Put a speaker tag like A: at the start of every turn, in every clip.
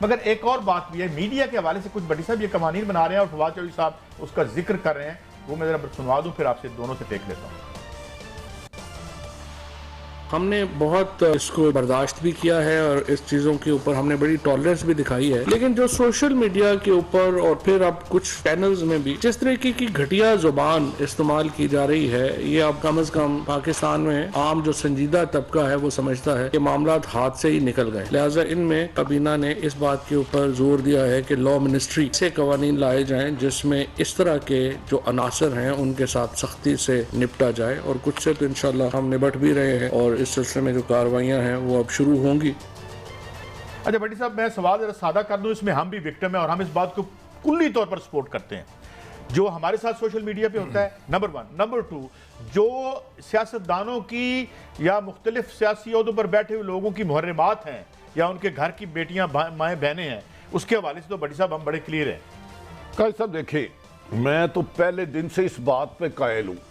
A: مگر ایک اور بات بھی ہے، میڈیا کے حوالے سے کچھ بڑی صاحب یہ قوانین بنا رہے ہیں اور فواد چودھری صاحب اس کا ذکر کر رہے ہیں، وہ میں ذرا سنوا دوں پھر آپ سے دونوں سے ٹیک لیتا ہوں۔
B: ہم نے بہت اس کو برداشت بھی کیا ہے اور اس چیزوں کے اوپر ہم نے بڑی ٹالرنس بھی دکھائی ہے، لیکن جو سوشل میڈیا کے اوپر اور پھر اب کچھ چینلز میں بھی جس طریقے کی گھٹیا زبان استعمال کی جا رہی ہے، یہ اب کم از کم پاکستان میں عام جو سنجیدہ طبقہ ہے وہ سمجھتا ہے کہ معاملات ہاتھ سے ہی نکل گئے، لہٰذا ان میں کابینہ نے اس بات کے اوپر زور دیا ہے کہ لا منسٹری سے قوانین لائے جائیں جس میں اس طرح کے جو عناصر ہیں ان کے ساتھ سختی سے نپٹا جائے، اور کچھ سے تو انشاءاللہ ہم نبٹ بھی رہے ہیں اور اس سلسلے میں جو کارروائیاں ہیں وہ اب شروع ہوں گی۔
A: اچھا بھٹی صاحب، میں سوال ذرا سادہ کر دوں، اس میں ہم بھی وکٹم ہیں اور ہم اس بات کو کلی طور پر سپورٹ کرتے ہیں جو ہمارے ساتھ سوشل میڈیا پہ ہوتا ہے، نمبر 1۔ نمبر 2، جو سیاستدانوں کی یا مختلف سیاسی عہدوں پر بیٹھے ہوئے لوگوں کی محرمات ہیں یا ان کے گھر کی بیٹیاں مائیں بہنیں ہیں، اس کے حوالے سے تو بھٹی صاحب ہم بڑے کلیئر ہیں۔
C: قائد صاحب دیکھیں، میں تو پہلے دن سے اس بات پہ قائل ہوں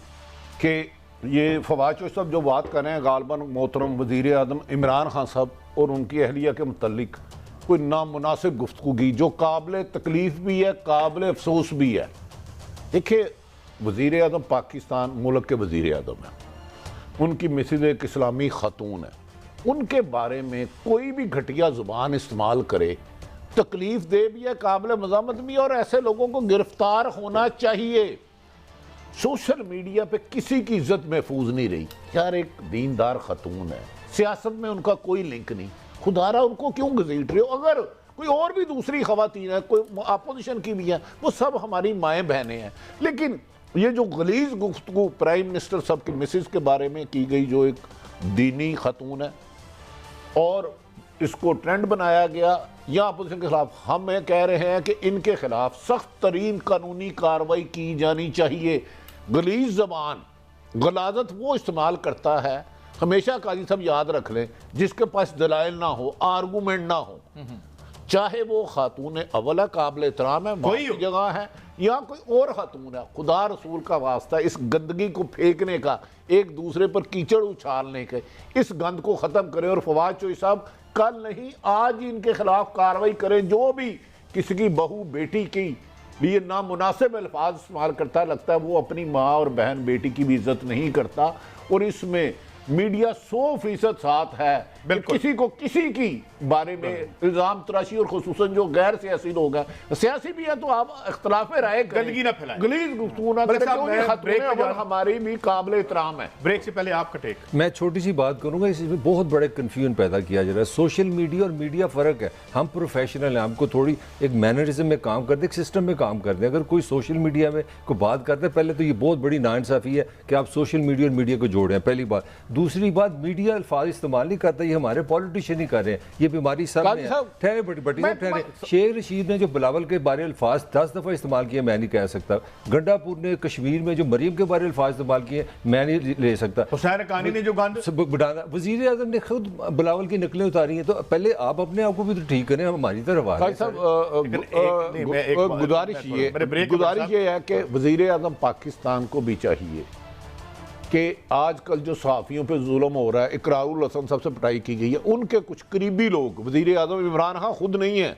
C: کہ یہ فواد چودھری صاحب جو بات کر رہے ہیں غالباً محترم وزیر اعظم عمران خان صاحب اور ان کی اہلیہ کے متعلق کوئی نامناسب گفتگو جو قابل تکلیف بھی ہے، قابل افسوس بھی ہے۔ دیکھیں، وزیر اعظم پاکستان ملک کے وزیر اعظم ہیں، ان کی مسز ایک اسلامی خاتون ہے، ان کے بارے میں کوئی بھی گھٹیا زبان استعمال کرے تکلیف دہ بھی ہے، قابل مذمت بھی ہے، اور ایسے لوگوں کو گرفتار ہونا چاہیے۔ سوشل میڈیا پہ کسی کی عزت محفوظ نہیں رہی، یار ایک دیندار خاتون ہے، سیاست میں ان کا کوئی لنک نہیں، خدا را ان کو کیوں گھسیٹ رہے ہو؟ اگر کوئی اور بھی دوسری خواتین ہے، کوئی اپوزیشن کی بھی ہے، وہ سب ہماری مائیں بہنیں ہیں، لیکن یہ جو غلیظ گفتگو پرائم منسٹر صاحب کی مسز کے بارے میں کی گئی، جو ایک دینی خاتون ہے، اور اس کو ٹرینڈ بنایا گیا یا اپوزیشن کے خلاف، ہم کہہ رہے ہیں کہ ان کے خلاف سخت ترین قانونی کارروائی کی جانی چاہیے۔ غلیظ زبان، غلاظت وہ استعمال کرتا ہے، ہمیشہ قاضی صاحب یاد رکھ لیں، جس کے پاس دلائل نہ ہو، آرگومنٹ نہ ہو، چاہے وہ خاتون اول ہے، قابل احترام ہے، کوئی جگہ ہے، یا کوئی اور خاتون ہے، خدا رسول کا واسطہ اس گندگی کو پھینکنے کا، ایک دوسرے پر کیچڑ اچھالنے کے، اس گند کو ختم کریں، اور فواد چودھری صاحب کل نہیں آج ان کے خلاف کارروائی کریں۔ جو بھی کسی کی بہو بیٹی کی لیے نامناسب الفاظ استعمال کرتا ہے، لگتا ہے وہ اپنی ماں اور بہن بیٹی کی بھی عزت نہیں کرتا، اور اس میں میڈیا 100% ساتھ ہے۔ کسی کو کسی کی بارے میں الزام تراشی، اور خصوصاً جو غیر سیاسی لوگ ہیں، سیاسی بھی ہیں تو آپ اختلاف رائے
A: گندگی نہ پھیلائیں،
C: غلیظ گفتگو نہ کریں، کیونکہ خاتون ہماری بھی قابل احترام ہے۔
A: بریک سے پہلے آپ کا ٹیک۔
D: میں چھوٹی سی بات کروں گا، اس میں بہت بڑے کنفیوژن پیدا کیا جا رہا ہے۔ سوشل میڈیا اور میڈیا فرق ہے، ہم پروفیشنل ہیں، ہم کو تھوڑی ایک مینرزم میں کام کرتے ہیں، ایک سسٹم میں کام کرتے ہیں۔ اگر کوئی سوشل میڈیا میں کوئی بات کرتا ہے، پہلے تو یہ بہت بڑی ناانصافی ہے کہ آپ سوشل میڈیا اور میڈیا کو جوڑ رہے ہیں، پہلی بات۔ دوسری بات، میڈیا الفاظ استعمال نہیں کرتا، یہ ہمارے پولیٹیشین نہیں کر رہے ہیں، یہ بیماری سب میں ہے۔ ٹھہرے بٹی صاحب ٹھہرے، شیخ رشید نے جو بلاول کے بارے الفاظ 10 دفعہ استعمال کیے میں نہیں کہہ سکتا، گنڈا پور نے کشمیر میں جو مریم کے بارے الفاظ استعمال کیے میں نہیں لے سکتا،
A: حسین حقانی نے جو گند
D: وزیر اعظم نے خود بلاول کی نقلیں اتاری ہیں، تو پہلے آپ اپنے آپ کو بھی تو ٹھیک کریں، ہماری طرف آ رہے ہیں۔
C: گزارش یہ ہے کہ وزیر اعظم پاکستان کو بھی چاہیے کہ آج کل جو صحافیوں پہ ظلم ہو رہا ہے، اقرار الحسن صاحب سے پٹائی کی گئی ہے، ان کے کچھ قریبی لوگ، وزیر اعظم عمران خان خود نہیں ہیں،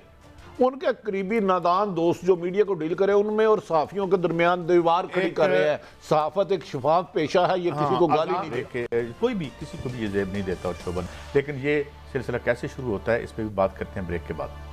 C: ان کے قریبی نادان دوست جو میڈیا کو ڈیل کرے، ان میں اور صحافیوں کے درمیان دیوار کھڑی کر رہے ہیں۔ صحافت ایک شفاف پیشہ ہے، یہ کسی کو گالی نہیں دیتے،
A: کوئی بھی کسی کو بھی یہ زیب نہیں دیتا اور شوبن، لیکن یہ سلسلہ کیسے شروع ہوتا ہے اس پہ بھی بات کرتے ہیں بریک کے بعد۔